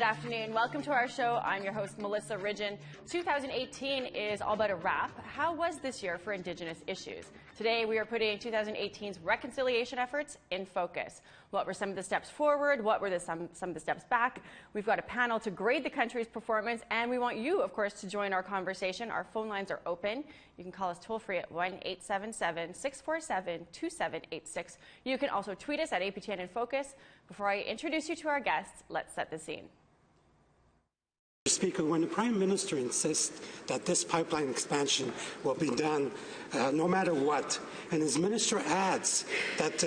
afternoon. Welcome to our show. I'm your host, Melissa Ridgen. 2018 is all about a wrap. How was this year for Indigenous issues? Today, we are putting 2018's reconciliation efforts in focus. What were some of the steps forward? What were some of the steps back? We've got a panel to grade the country's performance, and we want you, of course, to join our conversation. Our phone lines are open. You can call us toll-free at 1-877-647-2786. You can also tweet us at APTN InFocus. Before I introduce you to our guests, let's set the scene. Speaker, when the Prime Minister insists that this pipeline expansion will be done no matter what, and his minister adds that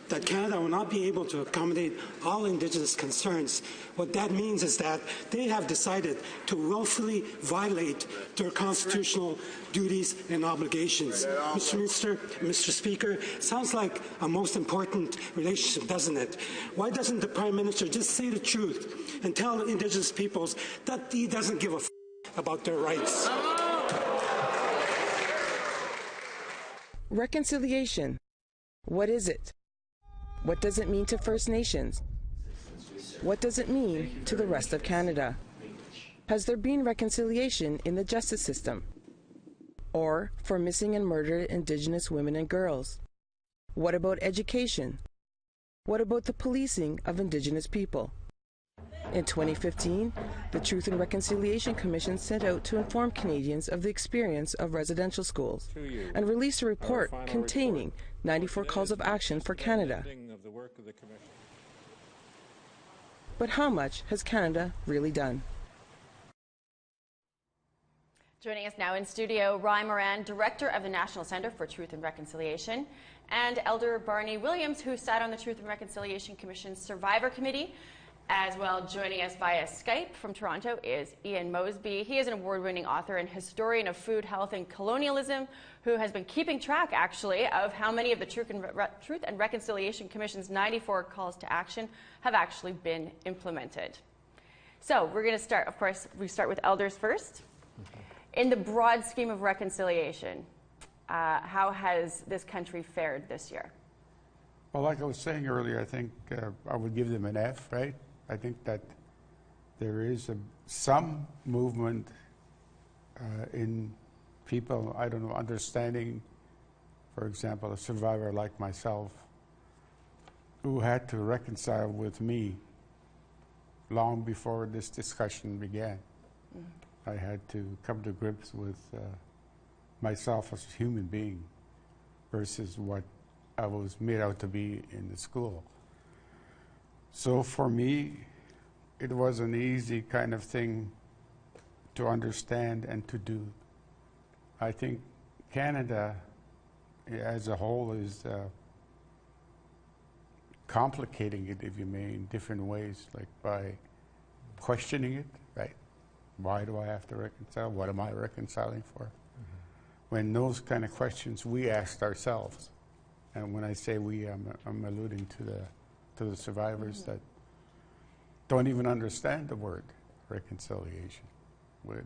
that Canada will not be able to accommodate all Indigenous concerns, what that means is that they have decided to willfully violate their constitutional duties and obligations. Mr. Speaker, sounds like a most important relationship, doesn't it? Why doesn't the Prime Minister just say the truth and tell Indigenous peoples that he doesn't give a about their rights? Reconciliation. What is it? What does it mean to First Nations? What does it mean to the rest of Canada? Has there been reconciliation in the justice system? Or for missing and murdered Indigenous women and girls? What about education? What about the policing of Indigenous people? In 2015, the Truth and Reconciliation Commission set out to inform Canadians of the experience of residential schools and released a report containing 94 calls of action for Canada. But how much has Canada really done? Joining us now in studio, Ry Moran, Director of the National Centre for Truth and Reconciliation, and Elder Barney Williams, who sat on the Truth and Reconciliation Commission's Survivor Committee. As well, joining us via Skype from Toronto is Ian Mosby. He is an award-winning author and historian of food, health, and colonialism who has been keeping track, actually, of how many of the Truth and Reconciliation Commission's 94 calls to action have actually been implemented. So we're going to start, of course, we start with elders first. In the broad scheme of reconciliation, how has this country fared this year? Well, like I was saying earlier, I think I would give them an F, right? I think that there is some movement in people, I don't know, understanding, for example, a survivor like myself who had to reconcile with me long before this discussion began. I had to come to grips with myself as a human being versus what I was made out to be in the school. So for me, it was an easy kind of thing to understand and to do. I think Canada as a whole is complicating it, if you may, in different ways, like by questioning it, right? Why do I have to reconcile? What am I reconciling for? When those kind of questions we asked ourselves, and when I say we, I'm alluding to the survivors that don't even understand the word reconciliation.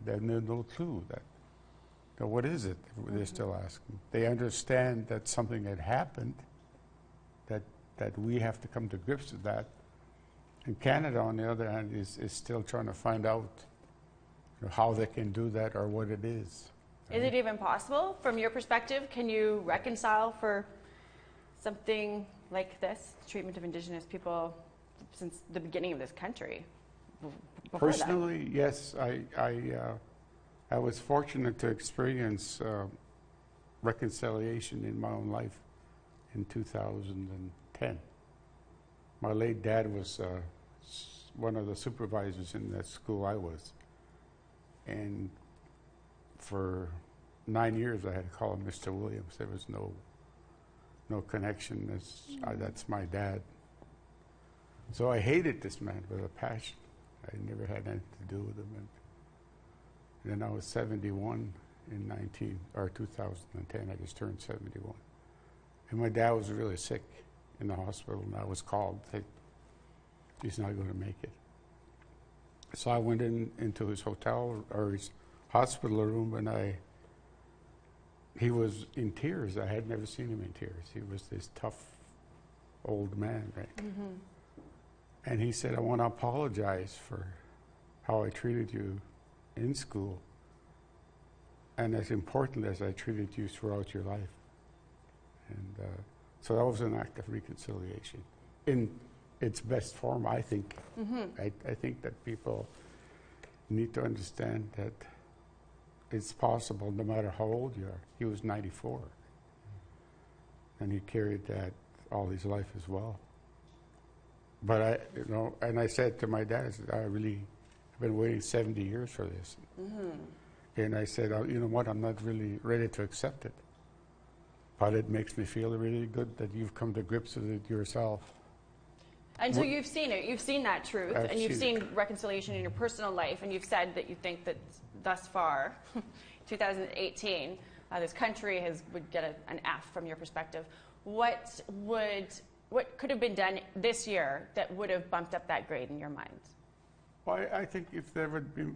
They have no clue that what is it? They're still asking. They understand that something had happened, that we have to come to grips with that. And Canada, on the other hand, is still trying to find out how they can do that or what it is. Is it even possible? From your perspective, can you reconcile for something like this, treatment of Indigenous people since the beginning of this country? Personally, yes. I was fortunate to experience reconciliation in my own life in 2010. My late dad was one of the supervisors in that school I was. And for 9 years I had to call him Mr. Williams. There was no connection. That's my dad. So I hated this man with a passion. I never had anything to do with him. And then I was 71 in 2010. I just turned 71. And my dad was really sick in the hospital, and I was called. He's not going to make it. So I went into his hotel or his hospital room, and he was in tears. I had never seen him in tears. He was this tough old man, right? And he said, I want to apologize for how I treated you in school, and as important as I treated you throughout your life. And so that was an act of reconciliation in its best form, I think. I think that people need to understand that it's possible no matter how old you are. He was 94, and he carried that all his life as well. But and I said to my dad, I said, I've been waiting 70 years for this. And I said, you know what, I'm not really ready to accept it. But it makes me feel really good that you've come to grips with it yourself. And so you've seen it, you've seen that truth, I've and you've seen seen reconciliation in your personal life, and you've said that you think that thus far, 2018, this country would get an F from your perspective. What could have been done this year that would have bumped up that grade in your mind? Well, I think if there would be,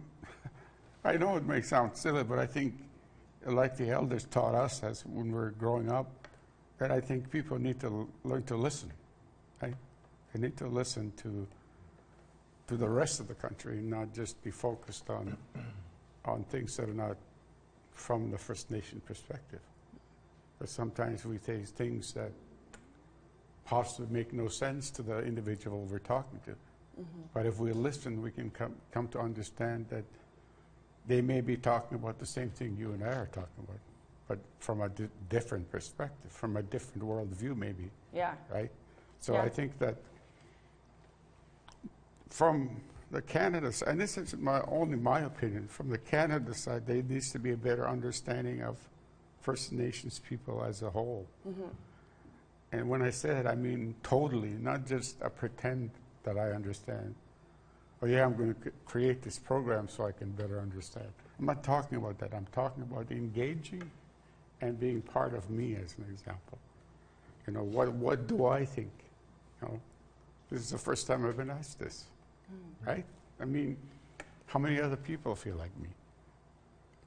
I know it may sound silly, but I think, like the elders taught us as when we were growing up, that I think people need to learn to listen. Right? They need to listen to the rest of the country, and not just be focused on things that are not from the First Nation perspective. But sometimes we say things that possibly make no sense to the individual we're talking to. But if we listen, we can come to understand that they may be talking about the same thing you and I are talking about, but from a different perspective, from a different worldview maybe. Yeah. Right? So yeah. I think that from the Canada side, and this is only my opinion, from the Canada side, there needs to be a better understanding of First Nations people as a whole. And when I say that, I mean totally, not just a pretend that I understand. Oh yeah, I'm going to create this program so I can better understand. I'm not talking about that. I'm talking about engaging and being part of me, as an example. You know, what do I think? You know, this is the first time I've been asked this, right? I mean, how many other people feel like me?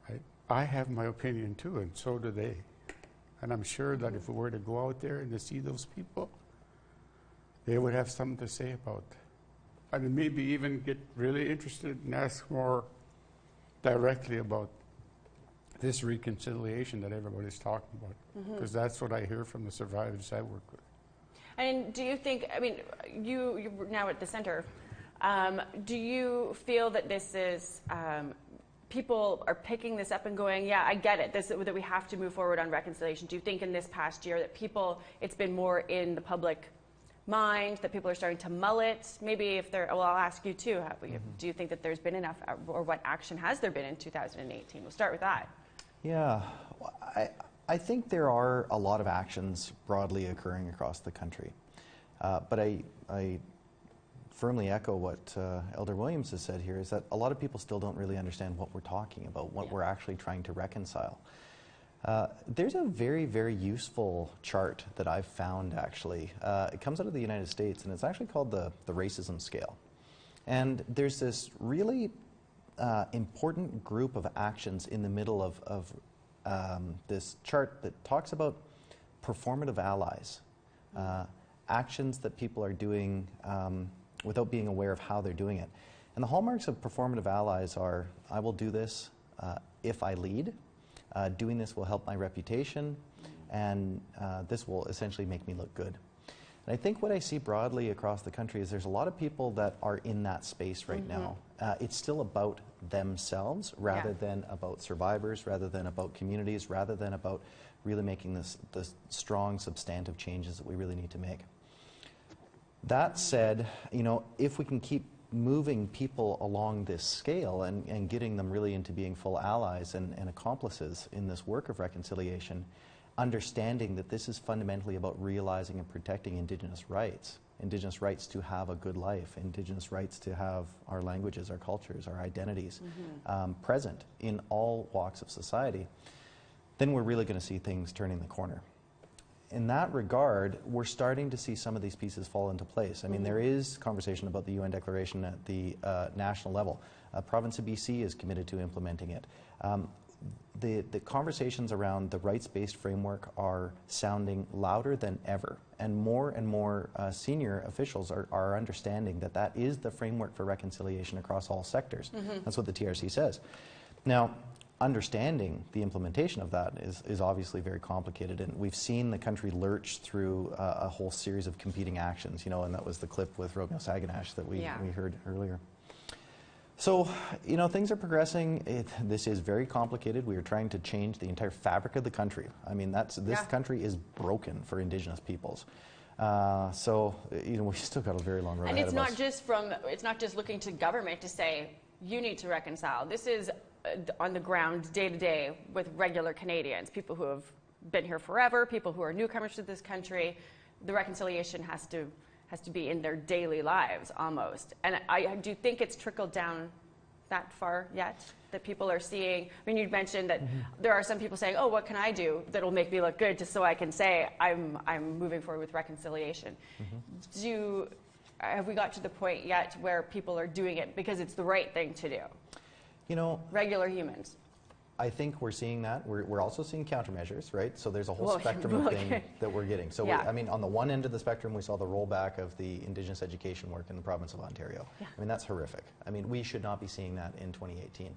Right? I have my opinion too, and so do they. And I'm sure that if we were to go out there and to see those people, they would have something to say about it. And maybe even get really interested and ask more directly about this reconciliation that everybody's talking about. Because that's what I hear from the survivors I work with. And do you think, I mean, you're now at the center, do you feel that this is, people are picking this up and going, yeah, I get it, that we have to move forward on reconciliation? Do you think in this past year that it's been more in the public mind, that people are starting to mull it? Maybe if well, I'll ask you too, do you think that there's been enough, or what action has there been in 2018? We'll start with that. Yeah, I think there are a lot of actions broadly occurring across the country. But I firmly echo what Elder Williams has said here, is that a lot of people still don't really understand what we're talking about, what we're actually trying to reconcile. There's a very, very useful chart that I've found, actually. It comes out of the United States, and it's actually called the racism scale. And there's this really important group of actions in the middle of this chart that talks about performative allies, actions that people are doing without being aware of how they're doing it. And the hallmarks of performative allies are, I will do this if I lead, doing this will help my reputation, and this will essentially make me look good. And I think what I see broadly across the country is there's a lot of people that are in that space right now. It's still about themselves rather than about survivors, rather than about communities, rather than about really making the strong substantive changes that we really need to make. That said, you know, if we can keep moving people along this scale and getting them really into being full allies and accomplices in this work of reconciliation, understanding that this is fundamentally about realizing and protecting Indigenous rights to have a good life, Indigenous rights to have our languages, our cultures, our identities present in all walks of society, then we're really going to see things turning the corner. In that regard, we're starting to see some of these pieces fall into place. I mean, there is conversation about the UN Declaration at the national level. Province of BC is committed to implementing it. the conversations around the rights-based framework are sounding louder than ever, and more senior officials are understanding that that is the framework for reconciliation across all sectors. That's what the TRC says. Now, understanding the implementation of that is obviously very complicated, and we've seen the country lurch through a whole series of competing actions, you know, and that was the clip with Romeo Saganash that we heard earlier. So, you know, things are progressing. This is very complicated. We are trying to change the entire fabric of the country. I mean, this country is broken for Indigenous peoples. So, you know, we've still got a very long road ahead of us. And it's not just looking to government to say, you need to reconcile. This is on the ground, day to day, with regular Canadians, people who have been here forever, people who are newcomers to this country. The reconciliation has to be in their daily lives almost. And do you think it's trickled down that far yet? That people are seeing? I mean, you'd mentioned that there are some people saying, oh, what can I do that'll make me look good just so I can say I'm moving forward with reconciliation. Have we got to the point yet where people are doing it because it's the right thing to do? You know, regular humans. I think we're seeing that. We're also seeing countermeasures, right? So there's a whole spectrum of things that we're getting. So, I mean, on the one end of the spectrum, we saw the rollback of the Indigenous education work in the province of Ontario. I mean, that's horrific. I mean, we should not be seeing that in 2018. At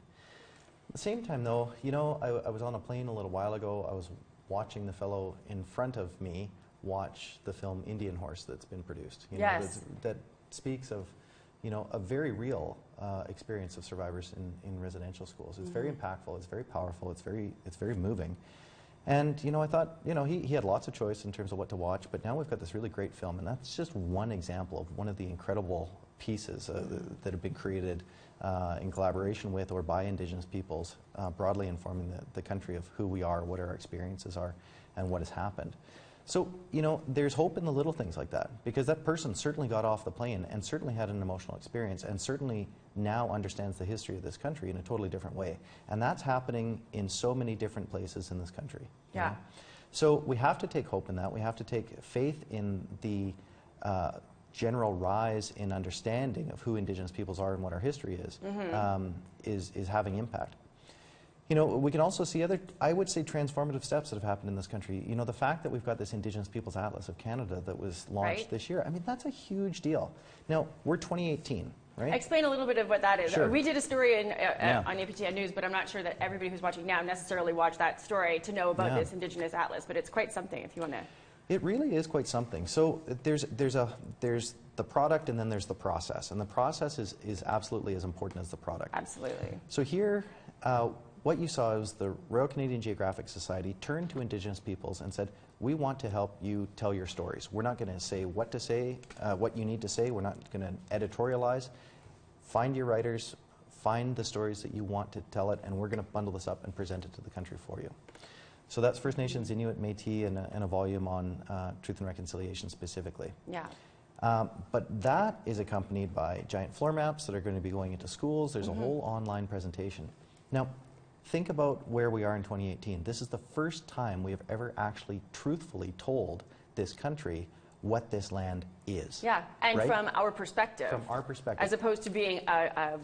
the same time, though, you know, I was on a plane a little while ago. I was watching the fellow in front of me watch the film Indian Horse that's been produced. You know, that speaks of, you know, a very real experience of survivors in residential schools. It's very impactful, it's very powerful, it's very moving. And, you know, I thought, you know, he had lots of choice in terms of what to watch, but now we've got this really great film, and that's just one example of one of the incredible pieces that have been created in collaboration with or by Indigenous peoples, broadly informing the country of who we are, what our experiences are, and what has happened. So, you know, there's hope in the little things like that, because that person certainly got off the plane and certainly had an emotional experience and certainly now understands the history of this country in a totally different way. And that's happening in so many different places in this country. You know? So we have to take hope in that. We have to take faith in the general rise in understanding of who Indigenous peoples are and what our history is having impact. You know, we can also see other, I would say, transformative steps that have happened in this country. You know, the fact that we've got this Indigenous Peoples Atlas of Canada that was launched this year, I mean, that's a huge deal. Now, we're 2018, right? Explain a little bit of what that is. Sure. We did a story on APTN News, but I'm not sure that everybody who's watching now necessarily watched that story to know about this Indigenous Atlas, but it's quite something if you want to. It really is quite something. So there's the product and then there's the process, and the process is absolutely as important as the product. Absolutely. So here, what you saw is the Royal Canadian Geographic Society turned to Indigenous peoples and said, we want to help you tell your stories. We're not going to say what to say, what you need to say. We're not going to editorialize. Find your writers, find the stories that you want to tell it, and we're going to bundle this up and present it to the country for you. So that's First Nations, Inuit, Métis, and a volume on Truth and Reconciliation specifically. Yeah. But that is accompanied by giant floor maps that are going to be going into schools. There's a whole online presentation. Now, think about where we are in 2018. This is the first time we have ever actually truthfully told this country what this land is. Yeah, and from our perspective. From our perspective. As opposed to being a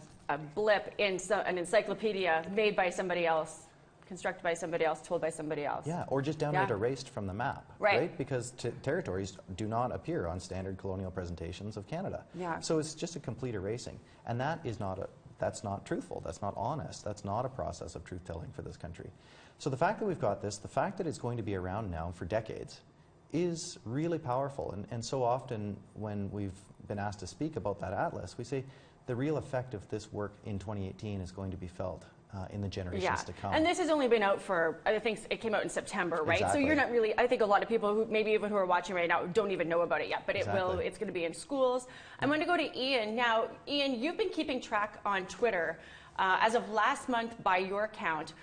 blip in an encyclopedia made by somebody else, constructed by somebody else, told by somebody else. Yeah, or just downright erased from the map. Right. Because territories do not appear on standard colonial presentations of Canada. Yeah. So it's just a complete erasing. And that is not that's not truthful, that's not honest, that's not a process of truth-telling for this country. So the fact that we've got this, the fact that it's going to be around now for decades, is really powerful. And so often when we've been asked to speak about that atlas, we say the real effect of this work in 2018 is going to be felt in the generations to come. And this has only been out for, I think it came out in September, right? Exactly. So you're not really, I think a lot of people who maybe even who are watching right now don't even know about it yet, but it's going to be in schools. I'm going to go to Ian. Now, Ian, you've been keeping track on Twitter. As of last month, by your count,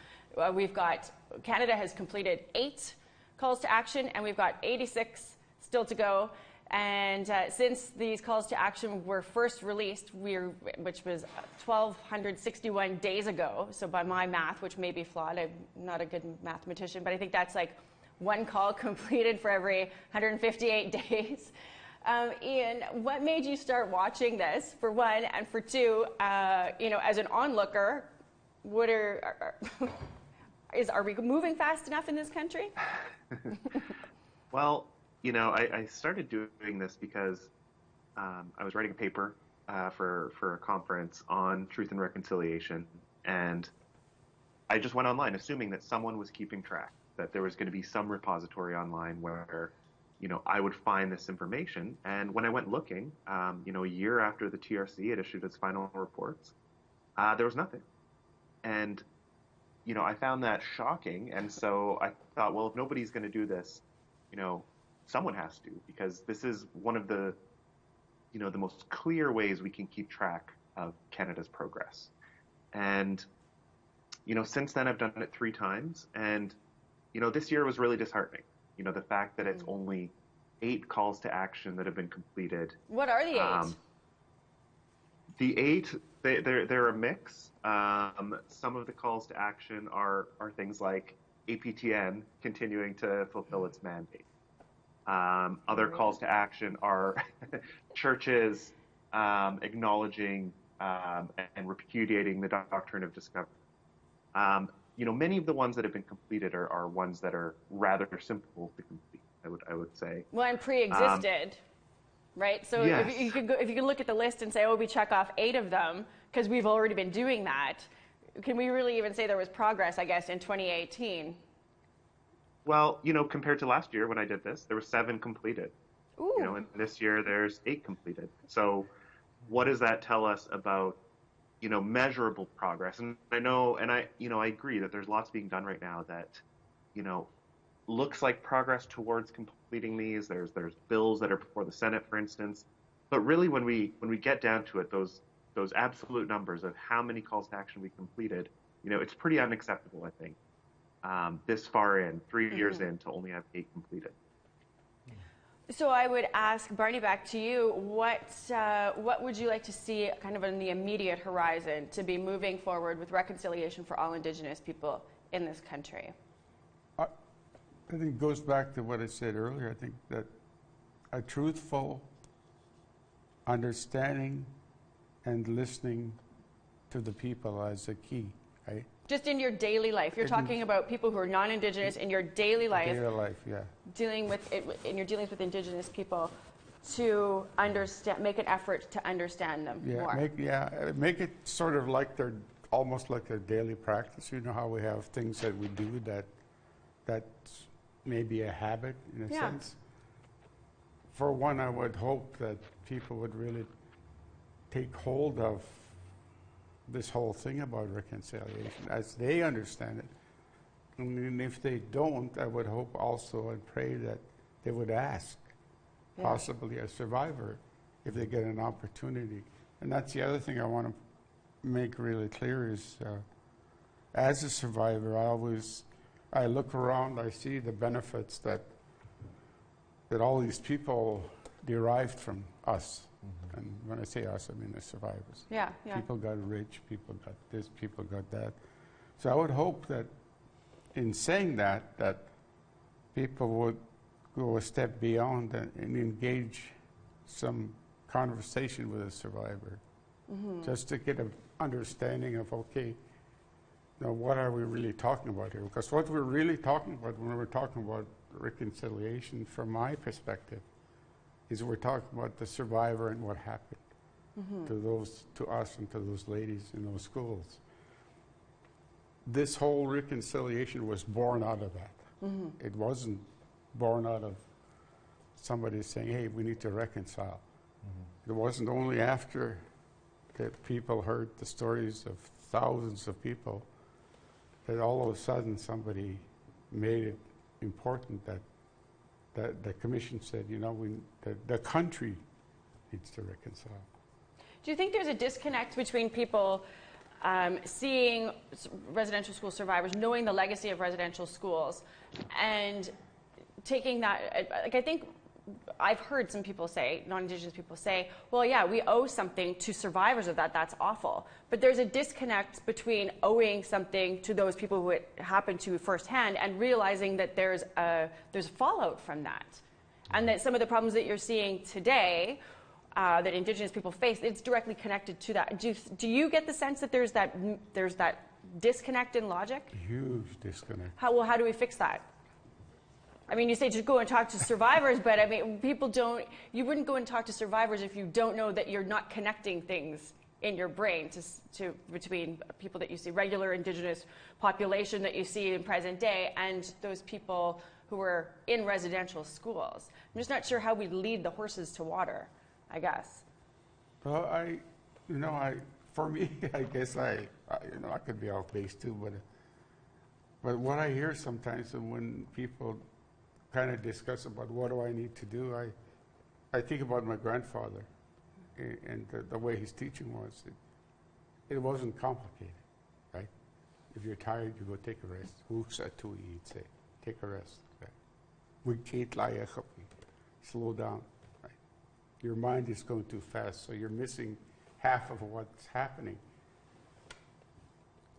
we've got, Canada has completed 8 calls to action, and we've got 86 still to go. And since these calls to action were first released, which was 1,261 days ago, so by my math, which may be flawed, I'm not a good mathematician, but I think that's like one call completed for every 158 days. Ian, what made you start watching this, for one, and for two, you know, as an onlooker, Are we moving fast enough in this country? Well, you know, I started doing this because I was writing a paper for a conference on truth and reconciliation, and I just went online assuming that someone was keeping track, that there was going to be some repository online where, you know, I would find this information. And when I went looking, you know, a year after the TRC had issued its final reports, there was nothing. And, you know, I found that shocking. And so I thought, well, if nobody's going to do this, you know, someone has to, because this is one of the, you know, the most clear ways we can keep track of Canada's progress. And, you know, since then I've done it 3 times. And, you know, this year was really disheartening. You know, the fact that it's only 8 calls to action that have been completed. What are the 8? The 8, they're a mix. Some of the calls to action are things like APTN continuing to fulfill its mandate. Other calls to action are churches acknowledging and repudiating the doctrine of discovery. You know, many of the ones that have been completed are ones that are rather simple to complete, I would say. Well, and pre-existed, right? So yes. if you can look at the list and say, oh, we check off 8 of them because we've already been doing that, can we really even say there was progress, I guess, in 2018? Well, you know, compared to last year when I did this, there were 7 completed. Ooh. You know, and this year there's 8 completed. So what does that tell us about, you know, measurable progress? And I know, and I agree that there's lots being done right now that, you know, looks like progress towards completing these. There's bills that are before the Senate, for instance. But really, when we get down to it, those absolute numbers of how many calls to action we completed, you know, it's pretty unacceptable, I think. This far in, 3 years in, to only have 8 completed. So I would ask Barney, back to you. What would you like to see, kind of on the immediate horizon, to be moving forward with reconciliation for all Indigenous people in this country? I think it goes back to what I said earlier. I think that a truthful understanding and listening to the people is the key, right? Just in your daily life. You're talking about people who are non-Indigenous in your daily life. Daily life, yeah. Dealing with it, in your dealings with Indigenous people, to understand, make an effort to understand them more. Make it sort of like almost like their daily practice. You know how we have things that we do that's maybe a habit in a sense. For one, I would hope that people would really take hold of this whole thing about reconciliation as they understand it. And if they don't, I would hope also and pray that they would ask, possibly a survivor, if they get an opportunity. And that's the other thing I want to make really clear is, as a survivor, I look around, I see the benefits that all these people derived from us. Mm-hmm. And when I say us, I mean the survivors. Yeah. People got rich, people got this, people got that. So I would hope that in saying that people would go a step beyond and engage some conversation with a survivor, just to get an understanding of, okay, now what are we really talking about here? Because what we're really talking about when we're talking about reconciliation, from my perspective, is we're talking about the survivor and what happened to us and to those ladies in those schools. This whole reconciliation was born out of that. It wasn't born out of somebody saying, hey, we need to reconcile. It wasn't only after that people heard the stories of thousands of people that all of a sudden somebody made it important that the commission said, you know, the country needs to reconcile. Do you think there's a disconnect between people seeing residential school survivors, knowing the legacy of residential schools, and taking that, like, I think I've heard some people say, non-Indigenous people say, well, yeah, we owe something to survivors of that. That's awful. But there's a disconnect between owing something to those people who it happened to firsthand and realizing that there's fallout from that. And that some of the problems that you're seeing today that Indigenous people face, it's directly connected to that. Do you get the sense that there's that disconnect in logic? Huge disconnect. How do we fix that? I mean, you say just go and talk to survivors, but I mean, you wouldn't go and talk to survivors if you don't know that you're not connecting things in your brain between people that you see, regular Indigenous population that you see in present day, and those people who are in residential schools. I'm just not sure how we lead the horses to water, I guess. Well, for me, I guess I could be off base too, but what I hear sometimes when people kind of discuss about what do I need to do, I think about my grandfather and the way his teaching was. It wasn't complicated, right? If you're tired, you go take a rest. He'd say, take a rest. Right? Slow down. Right? Your mind is going too fast, so you're missing half of what's happening.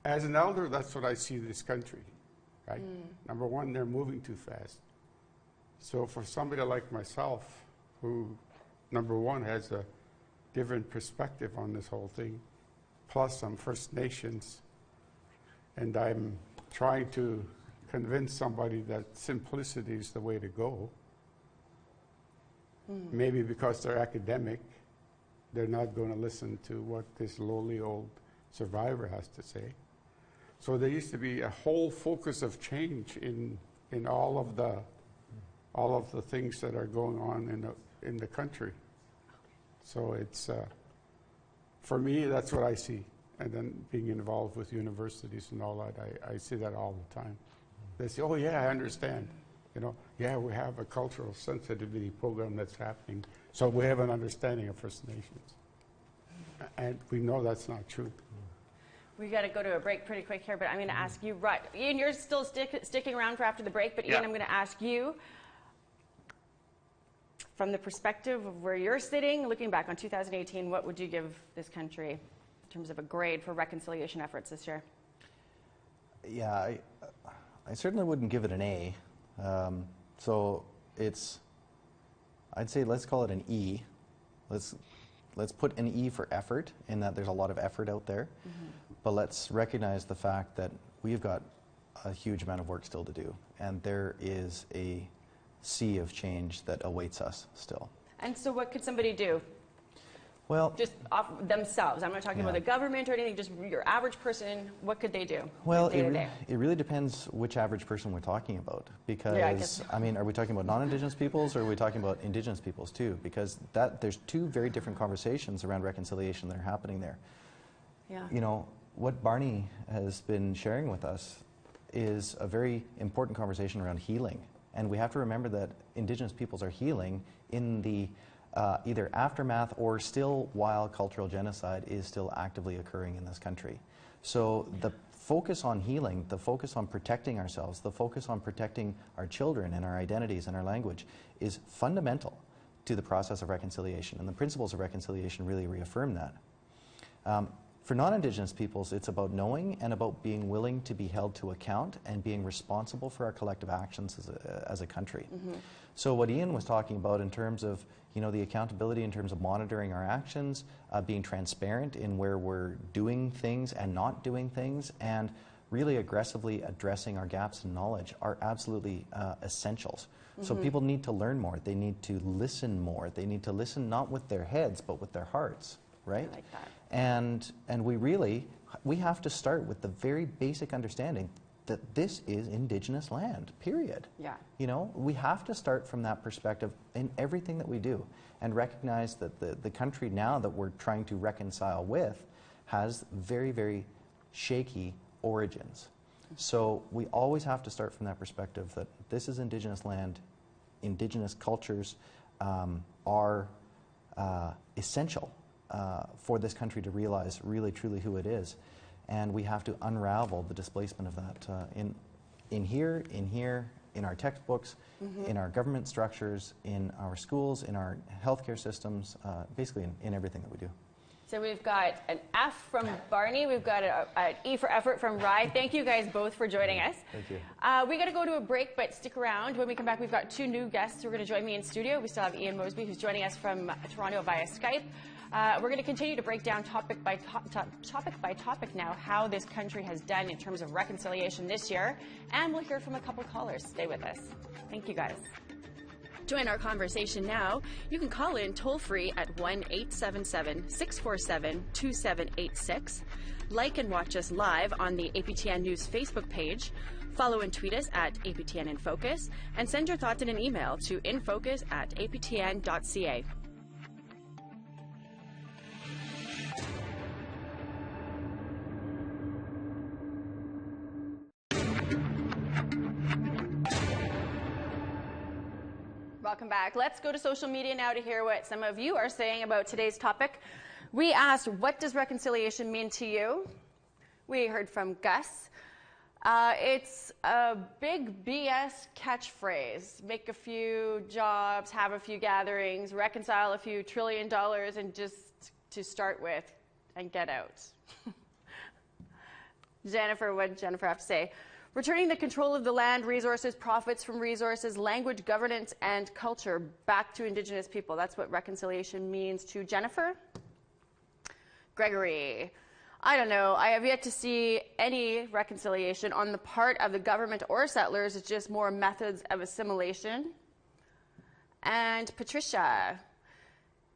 As an elder, that's what I see in this country, right? Number one, they're moving too fast. So for somebody like myself, who, number one, has a different perspective on this whole thing, plus I'm First Nations, and I'm trying to convince somebody that simplicity is the way to go. Maybe because they're academic, they're not going to listen to what this lowly old survivor has to say. So there used to be a whole focus of change in all of the things that are going on in the country. So it's for me, that's what I see. And then being involved with universities and all that, I see that all the time. They say, "Oh yeah, I understand. Yeah, we have a cultural sensitivity program that's happening, so we have an understanding of First Nations." And we know that's not true. We got to go to a break pretty quick here, but I'm going to ask you, right, Ian, you're still sticking around for after the break, but Ian, I'm going to ask you, from the perspective of where you're sitting, looking back on 2018, what would you give this country in terms of a grade for reconciliation efforts this year? Yeah, I certainly wouldn't give it an A. So I'd say let's call it an E. Let's put an E for effort, in that there's a lot of effort out there. But let's recognize the fact that we've got a huge amount of work still to do, and there is a sea of change that awaits us still. And so what could somebody do? Well, just off themselves. I'm not talking about the government or anything, just your average person, what could they do? Well, it really depends which average person we're talking about. Because, I mean, are we talking about non-Indigenous peoples, or are we talking about Indigenous peoples too? Because there's two very different conversations around reconciliation that are happening there. Yeah. What Barney has been sharing with us is a very important conversation around healing. And we have to remember that Indigenous peoples are healing in the either aftermath or still while cultural genocide is still actively occurring in this country. So the focus on healing, the focus on protecting ourselves, the focus on protecting our children and our identities and our language is fundamental to the process of reconciliation. And the principles of reconciliation really reaffirm that. For non-Indigenous peoples, it's about knowing and about being willing to be held to account and being responsible for our collective actions as a country. So what Ian was talking about in terms of the accountability, in terms of monitoring our actions, being transparent in where we're doing things and not doing things, and really aggressively addressing our gaps in knowledge are absolutely essentials. So people need to learn more. They need to listen more. They need to listen not with their heads, but with their hearts, right? I like that. And we have to start with the very basic understanding that this is Indigenous land, period. Yeah. We have to start from that perspective in everything that we do, and recognize that the country now that we're trying to reconcile with has very, very shaky origins. So we always have to start from that perspective that this is Indigenous land. Indigenous cultures are essential for this country to realize really, truly who it is. And we have to unravel the displacement of that in our textbooks, in our government structures, in our schools, in our healthcare systems, basically in everything that we do. So we've got an F from Barney. We've got an E for effort from Rye. Thank you guys both for joining us. Thank you. We got to go to a break, but stick around. When we come back, we've got two new guests who are going to join me in studio. We still have Ian Mosby, who's joining us from Toronto via Skype. We're going to continue to break down topic by topic now how this country has done in terms of reconciliation this year, and we'll hear from a couple callers. Stay with us. Thank you, guys. Join our conversation now. You can call in toll-free at 1-877-647-2786. Like and watch us live on the APTN News Facebook page. Follow and tweet us at APTN InFocus, and send your thoughts in an email to infocus@aptn.ca. Welcome back. Let's go to social media now to hear what some of you are saying about today's topic. We asked, what does reconciliation mean to you? We heard from Gus. It's a big BS catchphrase. Make a few jobs, have a few gatherings, reconcile a few $1 trillion, and just to start with, and get out. Jennifer, what did Jennifer have to say? Returning the control of the land, resources, profits from resources, language, governance, and culture back to Indigenous people. That's what reconciliation means to Jennifer. Gregory, I don't know. I have yet to see any reconciliation on the part of the government or settlers. It's just more methods of assimilation. And Patricia,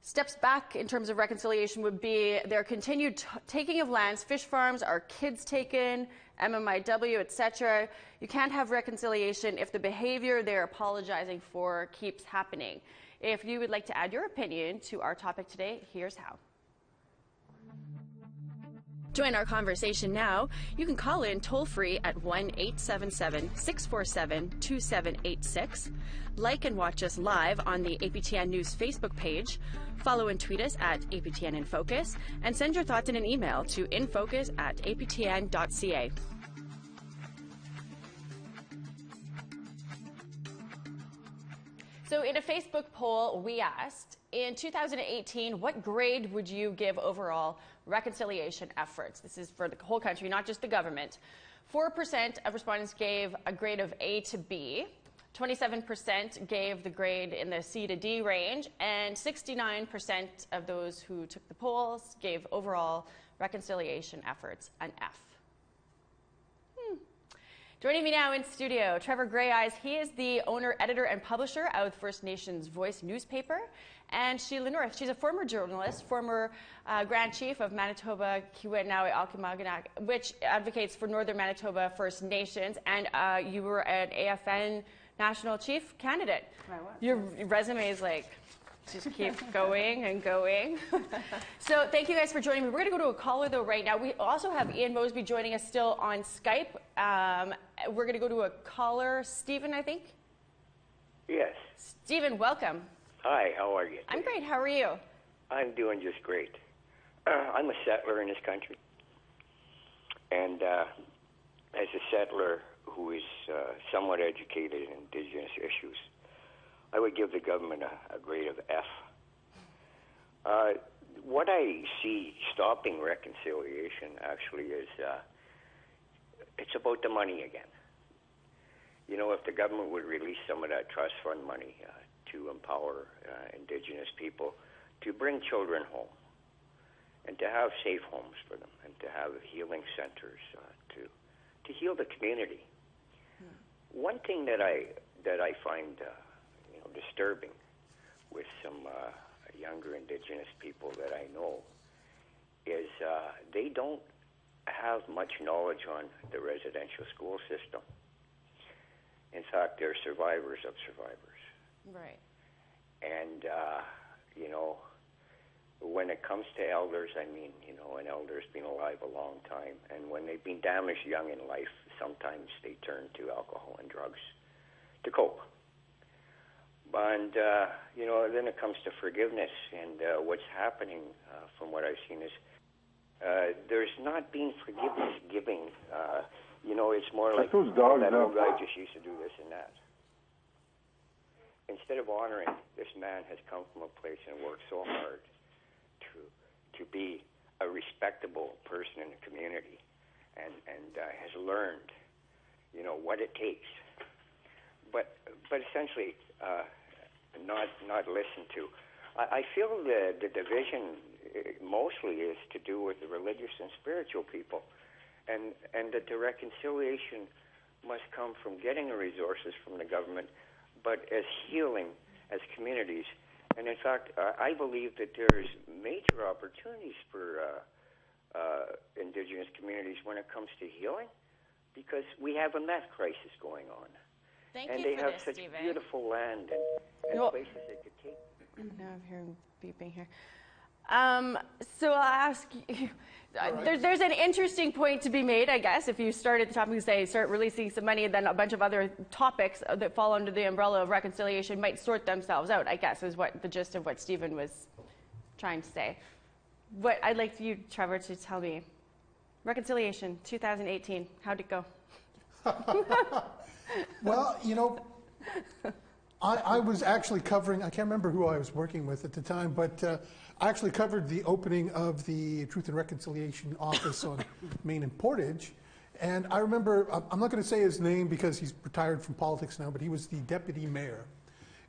steps back in terms of reconciliation would be their continued taking of lands, fish farms, our kids taken, MMIW, etc. You can't have reconciliation if the behavior they're apologizing for keeps happening. If you would like to add your opinion to our topic today, here's how. Join our conversation now. You can call in toll-free at 1-877-647-2786. Like and watch us live on the APTN News Facebook page. Follow and tweet us at APTN InFocus, and send your thoughts in an email to infocus@aptn.ca. So in a Facebook poll, we asked, in 2018, what grade would you give overall reconciliation efforts? This is for the whole country, not just the government. 4% of respondents gave a grade of A to B. 27% gave the grade in the C to D range, and 69% of those who took the polls gave overall reconciliation efforts an F. Joining me now in studio, Trevor Greyeyes. He is the owner, editor, and publisher of First Nations Voice newspaper. And Sheila North, she's a former journalist, former Grand Chief of Manitoba, Kiwetinawe Alkimaganak, which advocates for Northern Manitoba First Nations. And you were an AFN National Chief candidate. I was. Your resume is like, just keep going and going. So thank you guys for joining me. We're going to go to a caller, though, right now. We also have Ian Mosby joining us still on Skype. We're going to go to a caller, Stephen, I think? Yes. Stephen, welcome. Hi, how are you? I'm great. How are you? I'm doing just great. I'm a settler in this country. And as a settler who is somewhat educated in Indigenous issues, I would give the government a grade of F. What I see stopping reconciliation actually is it's about the money again. You know, if the government would release some of that trust fund money to empower Indigenous people to bring children home and to have safe homes for them and to have healing centers to heal the community. One thing that I find disturbing with some younger Indigenous people that I know is they don't have much knowledge on the residential school system. In fact, they're survivors of survivors. Right. And, when it comes to elders, I mean, an elder's been alive a long time. And when they've been damaged young in life, sometimes they turn to alcohol and drugs to cope. And, then it comes to forgiveness. And what's happening, from what I've seen, is there's not been forgiveness giving. It's more like that old guy just used to do this and that. Instead of honoring, this man has come from a place and worked so hard to be a respectable person in the community and has learned, what it takes. But essentially, not listened to. I feel the division mostly is to do with the religious and spiritual people, and that the reconciliation must come from getting the resources from the government, but as healing as communities. And in fact, I believe that there's major opportunities for Indigenous communities when it comes to healing, because we have a meth crisis going on. And they have such beautiful land and places they could take. Now I'm hearing beeping here. So I'll ask you, there's an interesting point to be made, I guess, if you start at the top and say start releasing some money, and then a bunch of other topics that fall under the umbrella of reconciliation might sort themselves out, I guess, is what the gist of what Stephen was trying to say. What I'd like you, Trevor, to tell me, reconciliation 2018, how'd it go? Well, you know, I was actually covering, I can't remember who I was working with at the time, but I actually covered the opening of the Truth and Reconciliation office on Main and Portage. And I remember, I'm not going to say his name because he's retired from politics now, but he was the deputy mayor.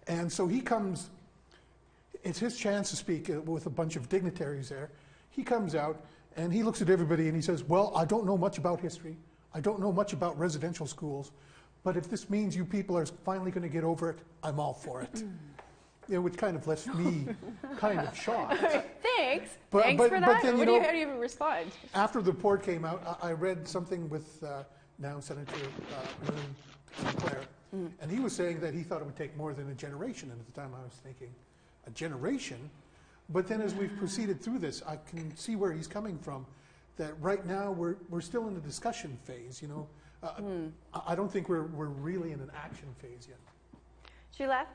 And so he comes, it's his chance to speak with a bunch of dignitaries there. He comes out and he looks at everybody and he says, well, I don't know much about history. I don't know much about residential schools. But if this means you people are finally going to get over it, I'm all for it. You know, which kind of left me kind of shocked. Thanks. But, Thanks but, for but that. then, How you know, do you even respond? after the report came out, I read something with now Senator Sinclair, and he was saying that he thought it would take more than a generation. And at the time I was thinking, a generation? But then as we've proceeded through this, I can see where he's coming from, that right now we're still in the discussion phase, you know. I don't think we're really in an action phase yet. Sheila,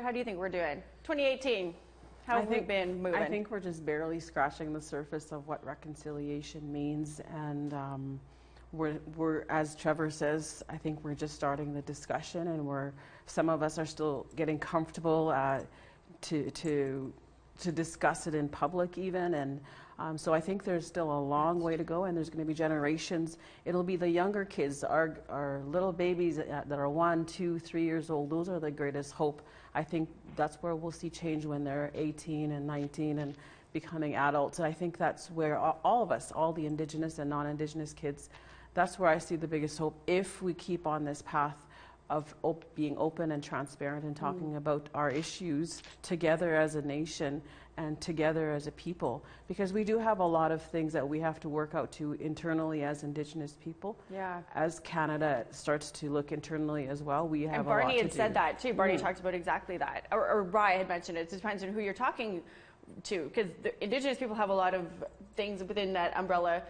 how do you think we're doing? 2018, how have we been moving? I think we're just barely scratching the surface of what reconciliation means, and we're, as Trevor says, I think we're just starting the discussion, and some of us are still getting comfortable to discuss it in public even, and so I think there's still a long way to go, and there's going to be generations. It'll be the younger kids, our little babies that are 1, 2, 3 years old. Those are the greatest hope. I think that's where we'll see change when they're 18 and 19 and becoming adults. And I think that's where all of us, all the Indigenous and non-Indigenous kids, that's where I see the biggest hope if we keep on this path of being open and transparent and talking about our issues together as a nation and together as a people, because we do have a lot of things that we have to work out to internally as Indigenous people. Yeah. As Canada starts to look internally as well, we have and a lot to do. Barney had said that too. Barney talked about exactly that, or Rye had mentioned it. It depends on who you're talking to, because Indigenous people have a lot of things within that umbrella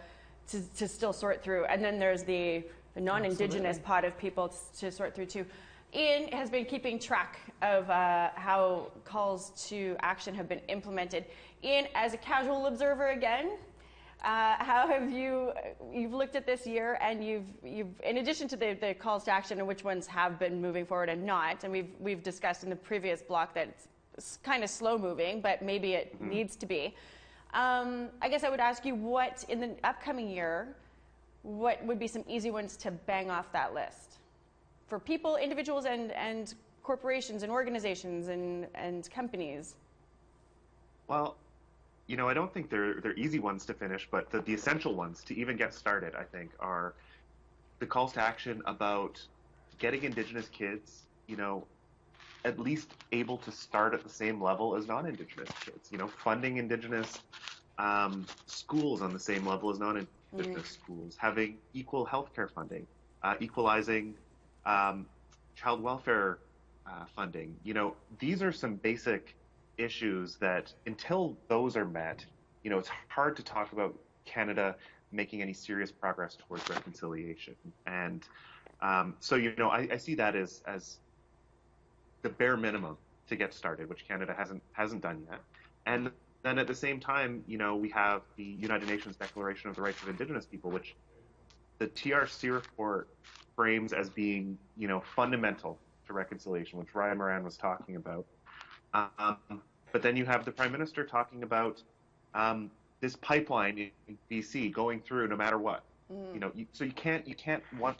to still sort through, and then there's the non-Indigenous pot of people to sort through too. Ian has been keeping track of how calls to action have been implemented. Ian, as a casual observer again, how have you've looked at this year, and you've in addition to the calls to action and which ones have been moving forward and not, and we've discussed in the previous block that it's kind of slow moving, but maybe it needs to be. I guess I would ask you, what in the upcoming year, what would be some easy ones to bang off that list for people, individuals, and corporations and organizations and companies? Well, you know, I don't think they're easy ones to finish, but the essential ones to even get started, I think, are the calls to action about getting Indigenous kids, you know, at least able to start at the same level as non-Indigenous kids, you know, funding Indigenous schools on the same level as non-Indigenous schools, having equal healthcare funding, equalizing child welfare funding. You know, these are some basic issues that until those are met, you know, it's hard to talk about Canada making any serious progress towards reconciliation. And so, you know, I see that as the bare minimum to get started, which Canada hasn't done yet. And then at the same time, you know, we have the United Nations Declaration of the Rights of Indigenous People, which the TRC report frames as being, you know, fundamental to reconciliation, which Ryan Moran was talking about. But then you have the Prime Minister talking about this pipeline in BC going through no matter what. You know, so you can't on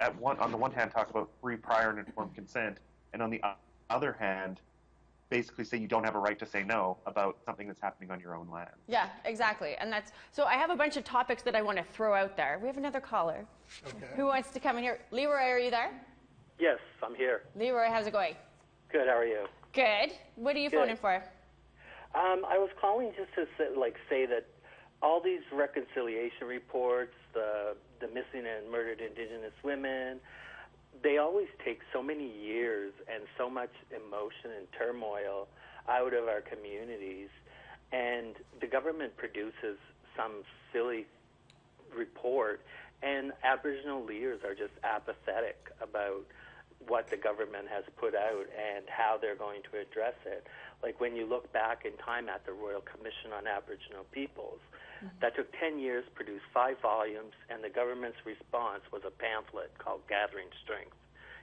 the one hand talk about free, prior, and informed consent, and on the other hand basically say you don't have a right to say no about something that's happening on your own land. Yeah, exactly. And that's so I have a bunch of topics that I want to throw out there. We have another caller. Okay. Who wants to come in here? Leroy, are you there? Yes, I'm here. Leroy, how's it going? Good, how are you? Good. What are you phoning for? I was calling just to say that all these reconciliation reports, the missing and murdered Indigenous women, they always take so many years and so much emotion and turmoil out of our communities, and the government produces some silly report, and Aboriginal leaders are just apathetic about what the government has put out and how they're going to address it. Like when you look back in time at the Royal Commission on Aboriginal Peoples, that took 10 years, produced 5 volumes, and the government's response was a pamphlet called Gathering Strength.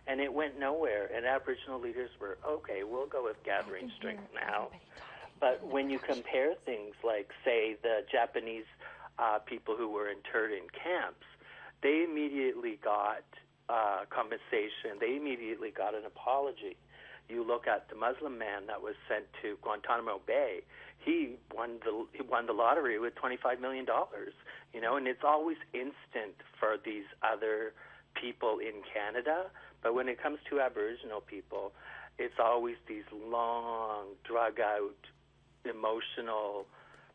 And it went nowhere, and Aboriginal leaders were, okay, we'll go with Gathering Strength now. But when you compare things like, say, the Japanese people who were interned in camps, they immediately got compensation. They immediately got an apology. You look at the Muslim man that was sent to Guantanamo Bay. He won the lottery with $25 million, you know, and it's always instant for these other people in Canada. But when it comes to Aboriginal people, it's always these long, drug-out, emotional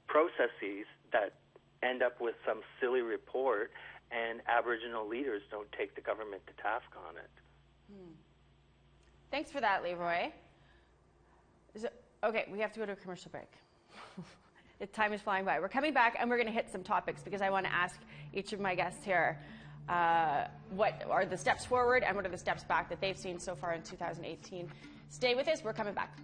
processes that end up with some silly report, and Aboriginal leaders don't take the government to task on it. Thanks for that, Leroy. Okay, we have to go to a commercial break. Time is flying by. We're coming back, and we're going to hit some topics because I want to ask each of my guests here what are the steps forward and what are the steps back that they've seen so far in 2018. Stay with us. We're coming back.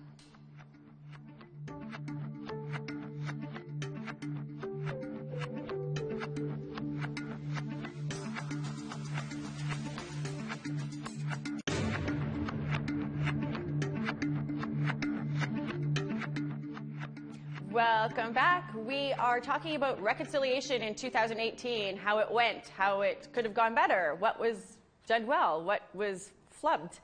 Welcome back. We are talking about reconciliation in 2018, how it went, how it could have gone better, what was done well, what was flubbed.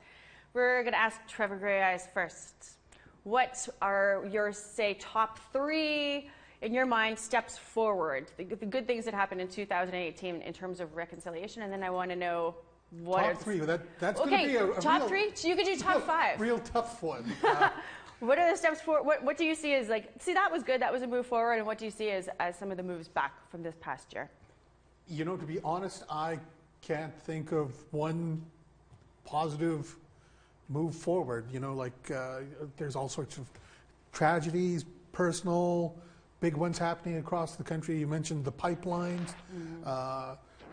We're going to ask Trevor Grey Eyes first. What are your, say, top 3, in your mind, steps forward, the good things that happened in 2018 in terms of reconciliation? And then I want to know what top 3. That's okay, going to be a top real, 3? So you could do top 5. Real tough one. What are the steps forward? What do you see as like, see, that was good, that was a move forward, and what do you see as some of the moves back from this past year? You know, to be honest, I can't think of one positive move forward. You know, like there's all sorts of tragedies, personal, big ones happening across the country. You mentioned the pipelines,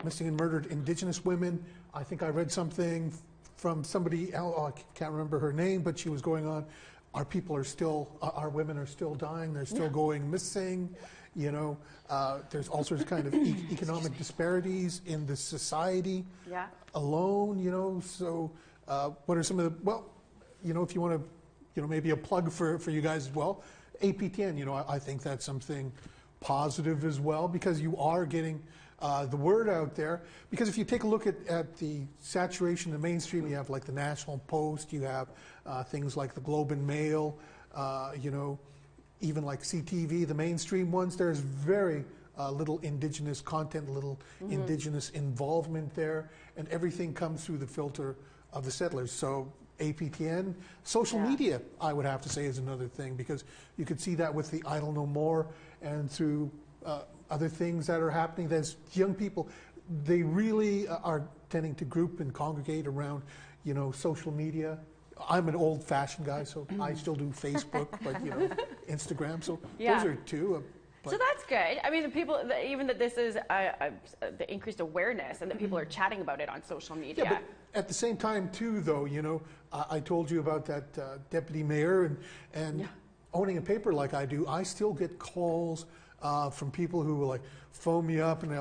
missing and murdered Indigenous women. I think I read something from somebody else, I can't remember her name, but she was going on, our people are still, our women are still dying, they're still going missing, you know. There's all sorts of kind of economic disparities in the society alone, you know. So what are some of the, well, you know, if you want to, you know, maybe a plug for you guys as well, APTN, you know, I think that's something positive as well, because you are getting the word out there. Because if you take a look at the saturation in the mainstream, you have like the National Post, you have things like the Globe and Mail, you know, even like CTV, the mainstream ones, there's very little Indigenous content, little Indigenous involvement there, and everything comes through the filter of the settlers. So APTN, social media, I would have to say, is another thing, because you could see that with the Idle No More and through other things that are happening. There's young people, they really are tending to group and congregate around, you know, social media. I'm an old-fashioned guy, so I still do Facebook, but, you know, Instagram. So those are two. So that's good. I mean, the people, even that this is the increased awareness and that people are chatting about it on social media. Yeah, but at the same time, too, though, you know, I told you about that deputy mayor and owning a paper like I do, I still get calls from people who will like phone me up and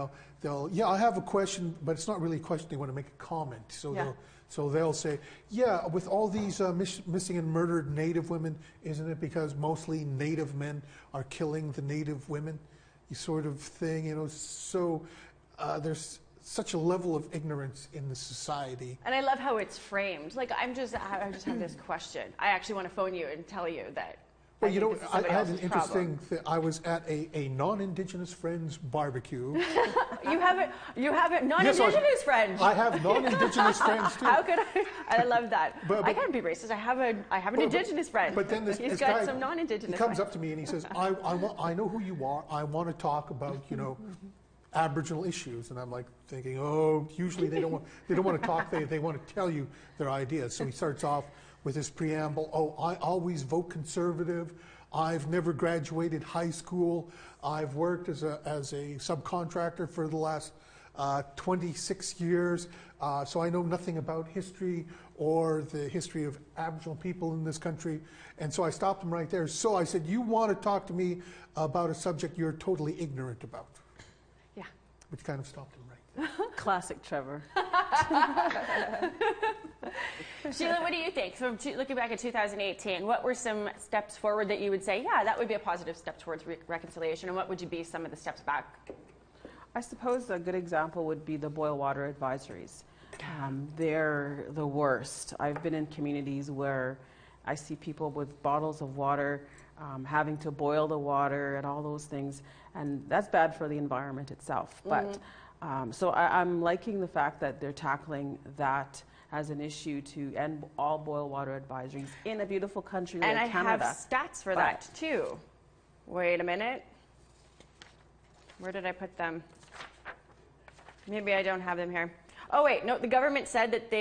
they'll I have a question, but it's not really a question. They want to make a comment, so they'll say, yeah, with all these missing and murdered Native women, isn't it because mostly Native men are killing the Native women, sort of thing, you know? So there's such a level of ignorance in the society. And I love how it's framed. Like, I just have this question. I actually want to phone you and tell you that. Well, you know, I had an interesting thing. I was at a non-Indigenous friend's barbecue. You have a non-Indigenous friend. I have non-Indigenous friends too. How could I? I love that. But I can't be racist. I have an Indigenous friend. But then he's got some non-Indigenous. He comes up to me and he says, "I know who you are. I want to talk about, you know, Aboriginal issues." And I'm like thinking, oh, usually they don't want to talk. They want to tell you their ideas. So he starts off with his preamble. Oh, I always vote Conservative. I've never graduated high school. I've worked as a subcontractor for the last 26 years. So I know nothing about history or the history of Aboriginal people in this country. And so I stopped him right there. So I said, you want to talk to me about a subject you're totally ignorant about? Yeah. Which kind of stopped him right. Classic Trevor. Sheila, what do you think? So looking back at 2018, what were some steps forward that you would say, yeah, that would be a positive step towards reconciliation, and what would be some of the steps back? I suppose a good example would be the boil water advisories. They're the worst. I've been in communities where I see people with bottles of water having to boil the water and all those things, and that's bad for the environment itself. But so I'm liking the fact that they're tackling that as an issue to end all boil water advisories in a beautiful country like Canada. And I have stats for that too. Wait a minute. Where did I put them? Maybe I don't have them here. Oh wait, no, the government said that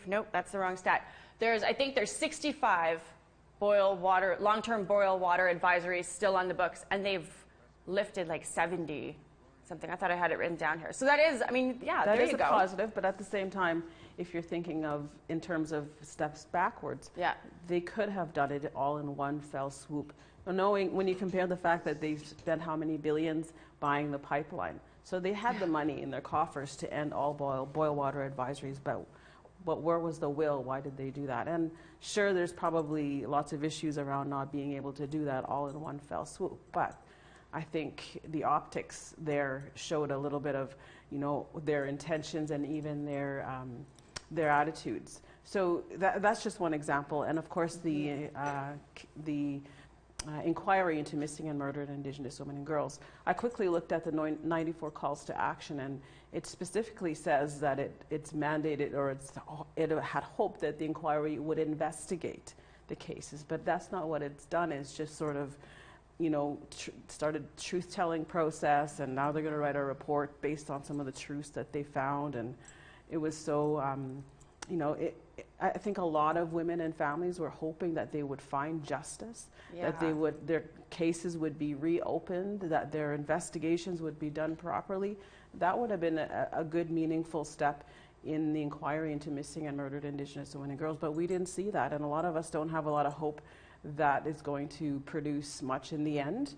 nope, that's the wrong stat. I think there's 65 long-term boil water advisories still on the books, and they've lifted like 70 something. I thought I had it written down here. So that is, I mean, yeah, there you go. That is a positive, but at the same time, if you're thinking of in terms of steps backwards, they could have done it all in one fell swoop. Knowing when you compare the fact that they've spent how many billions buying the pipeline, so they had the money in their coffers to end all boil water advisories, but where was the will? Why did they do that? And sure, there's probably lots of issues around not being able to do that all in one fell swoop, but I think the optics there showed a little bit of, you know, their intentions and even their attitudes. So that's just one example. And of course, the inquiry into missing and murdered Indigenous women and girls. I quickly looked at the 94 calls to action, and it specifically says that it's mandated, or it had hoped that the inquiry would investigate the cases, but that's not what it's done. It's just sort of, you know, started truth-telling process, and now they're going to write a report based on some of the truths that they found. And it was so, you know, I think a lot of women and families were hoping that they would find justice, that their cases would be reopened, that their investigations would be done properly. That would have been a good, meaningful step in the inquiry into missing and murdered Indigenous women and girls, but we didn't see that, and a lot of us don't have a lot of hope that is going to produce much in the end.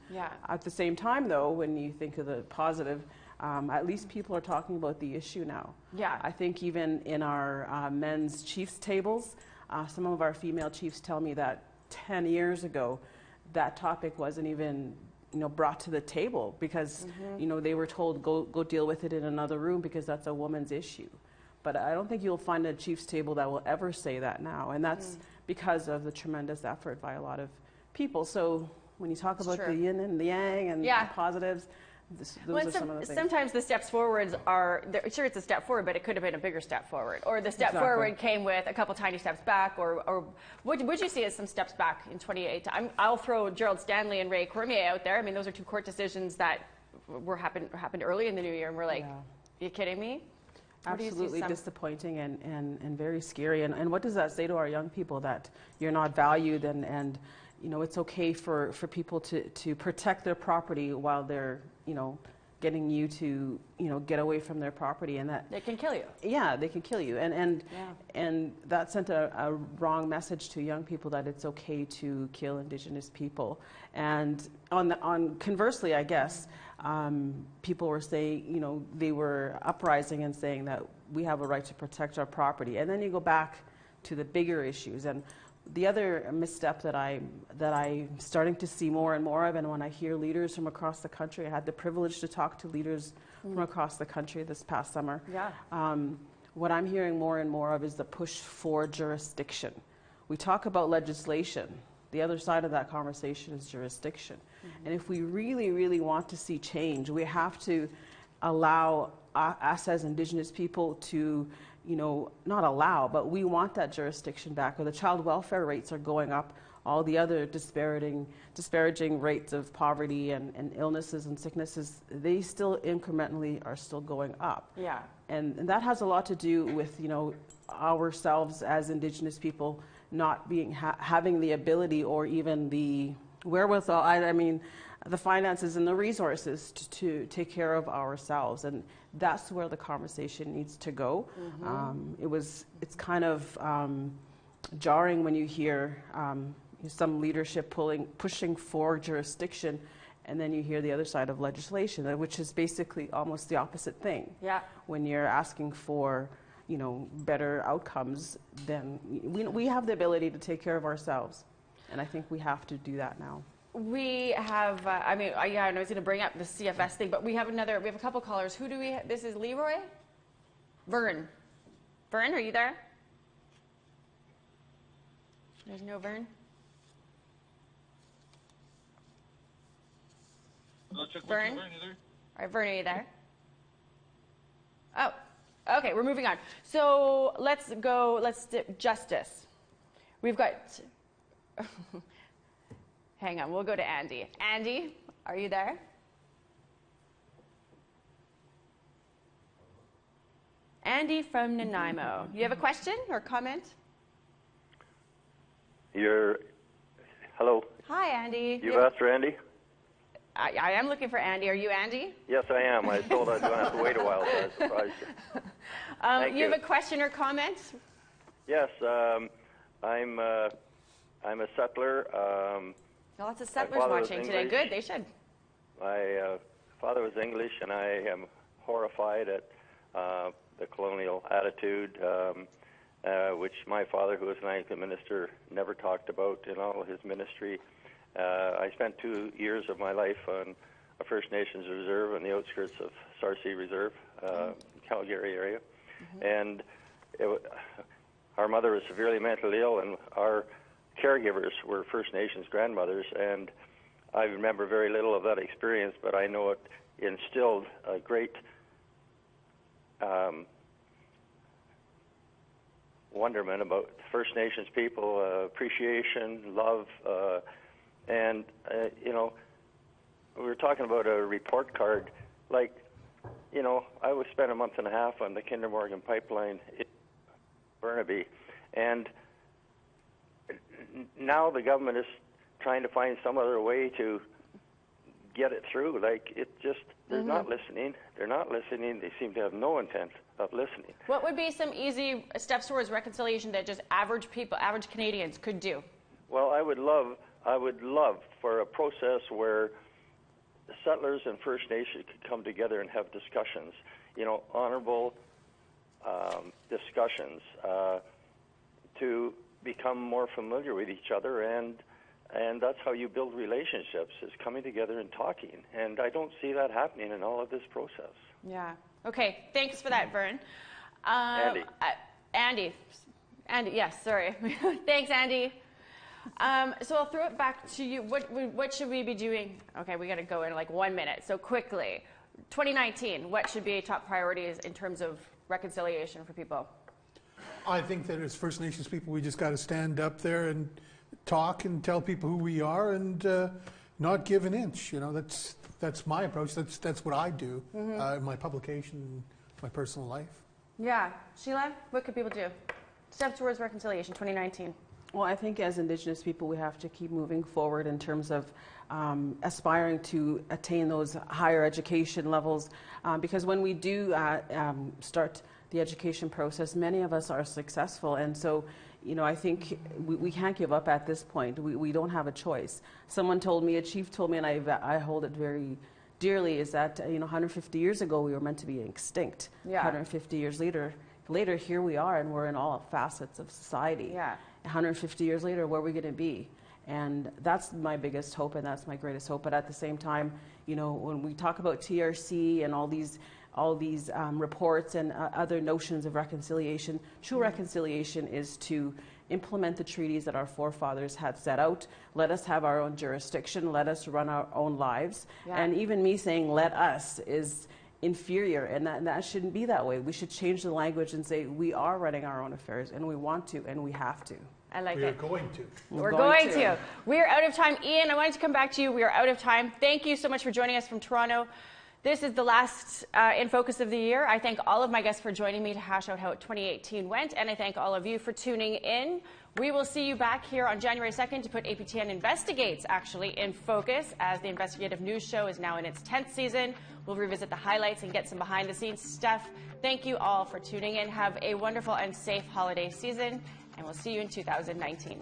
At the same time, though, when you think of the positive, at least people are talking about the issue now. I think even in our men's chiefs tables, some of our female chiefs tell me that 10 years ago, that topic wasn't even, you know, brought to the table because, you know, they were told go deal with it in another room because that's a woman's issue. But I don't think you'll find a chiefs table that will ever say that now, and that's because of the tremendous effort by a lot of people. So when you talk about the yin and the yang and the positives, those are some of the things. Sometimes the steps forwards are, sure, it's a step forward, but it could have been a bigger step forward. Or the step forward came with a couple tiny steps back, or would you see as some steps back in 2018? I'll throw Gerald Stanley and Ray Cormier out there. I mean, those are two court decisions that happened early in the new year, and we're like, are you kidding me? Absolutely disappointing and very scary. And what does that say to our young people, that you're not valued and you know, it's okay for people to protect their property while they're, you know, getting you to, you know, get away from their property, and that they can kill you. Yeah, they can kill you. And that sent a wrong message to young people that it's okay to kill Indigenous people. And conversely, I guess, people were saying, you know, they were uprising and saying that we have a right to protect our property. And then you go back to the bigger issues, and the other misstep that I'm starting to see more and more of, and when I hear leaders from across the country, I had the privilege to talk to leaders from across the country this past summer. Yeah. What I'm hearing more and more of is the push for jurisdiction. We talk about legislation. The other side of that conversation is jurisdiction. And if we really, really want to see change, we have to allow us as Indigenous people to, not allow, but we want that jurisdiction back. Or the child welfare rates are going up, all the other disparaging rates of poverty and illnesses and sicknesses, they still incrementally are still going up. Yeah. And that has a lot to do with, ourselves as Indigenous people not having the ability or even the wherewithal, I mean, the finances and the resources to take care of ourselves. And that's where the conversation needs to go. It's kind of jarring when you hear some leadership pushing for jurisdiction, and then you hear the other side of legislation, which is basically almost the opposite thing. Yeah. When you're asking for, better outcomes, then we have the ability to take care of ourselves, and I think we have to do that now. We have, I was going to bring up the CFS thing, but we have a couple callers. Who do we have? This is Leroy? Vern. Vern, are you there? There's no Vern? Vern? All right, Vern, are you there? Oh, okay, we're moving on. So let's do justice. We've got, hang on, we'll go to Andy. Andy, are you there? Andy from Nanaimo. You have a question or comment? Hello. Hi, Andy. You've asked for Andy? I am looking for Andy. Are you Andy? Yes, I am. I told I was going to have to wait a while, so I was surprised. Thank you. You have a question or comment? Yes, I'm a settler. Lots of settlers watching today. Good, they should. My father was English, and I am horrified at the colonial attitude, which my father, who was an Anglican minister, never talked about in all of his ministry. I spent 2 years of my life on a First Nations reserve on the outskirts of Sarcee Reserve, Calgary area. And our mother was severely mentally ill, and our caregivers were First Nations grandmothers. And I remember very little of that experience, but I know it instilled a great wonderment about First Nations people, appreciation, love, and we were talking about a report card. Like, I was spent a month and a half on the Kinder Morgan pipeline in Burnaby, and now the government is trying to find some other way to get it through. Like, it just, they're not listening. They're not listening. They seem to have no intent of listening. What would be some easy steps towards reconciliation that just average people, average Canadians could do? Well, I would love for a process where settlers and First Nations could come together and have discussions, honorable discussions to become more familiar with each other, and that's how you build relationships, is coming together and talking. And I don't see that happening in all of this process. Yeah. Okay. Thanks for that, Vern. Andy. Andy, yes, sorry. Thanks, Andy. So I'll throw it back to you. What should we be doing? Okay, we got to go in like 1 minute. So quickly, 2019, what should be top priorities in terms of reconciliation for people? I think that as First Nations people, we just got to stand up there and talk and tell people who we are, and not give an inch. That's my approach. That's what I do in my publication, my personal life. Yeah, Sheila, what could people do? Steps towards reconciliation, 2019. Well, I think as Indigenous people, we have to keep moving forward in terms of aspiring to attain those higher education levels, because when we do start the education process, many of us are successful, and so I think we can't give up at this point. We don't have a choice. A chief told me, and I hold it very dearly, is that 150 years ago we were meant to be extinct. Yeah. 150 years later, here we are, and we're in all facets of society. Yeah. 150 years later, where are we going to be? And that's my biggest hope, and that's my greatest hope. But at the same time, you know, when we talk about TRC and all these reports and other notions of reconciliation, true reconciliation is to implement the treaties that our forefathers had set out. Let us have our own jurisdiction. Let us run our own lives. Yeah. And even me saying "let us" is inferior, and that shouldn't be that way. We should change the language and say we are running our own affairs, and we want to, and we have to. I like We are it. going to. We're going to. We are out of time. Ian, I wanted to come back to you. We are out of time. Thank you so much for joining us from Toronto. This is the last In Focus of the year. I thank all of my guests for joining me to hash out how 2018 went, and I thank all of you for tuning in. We will see you back here on January 2nd to put APTN Investigates actually in focus, as the investigative news show is now in its 10th season. We'll revisit the highlights and get some behind-the-scenes stuff. Thank you all for tuning in. Have a wonderful and safe holiday season, and we'll see you in 2019.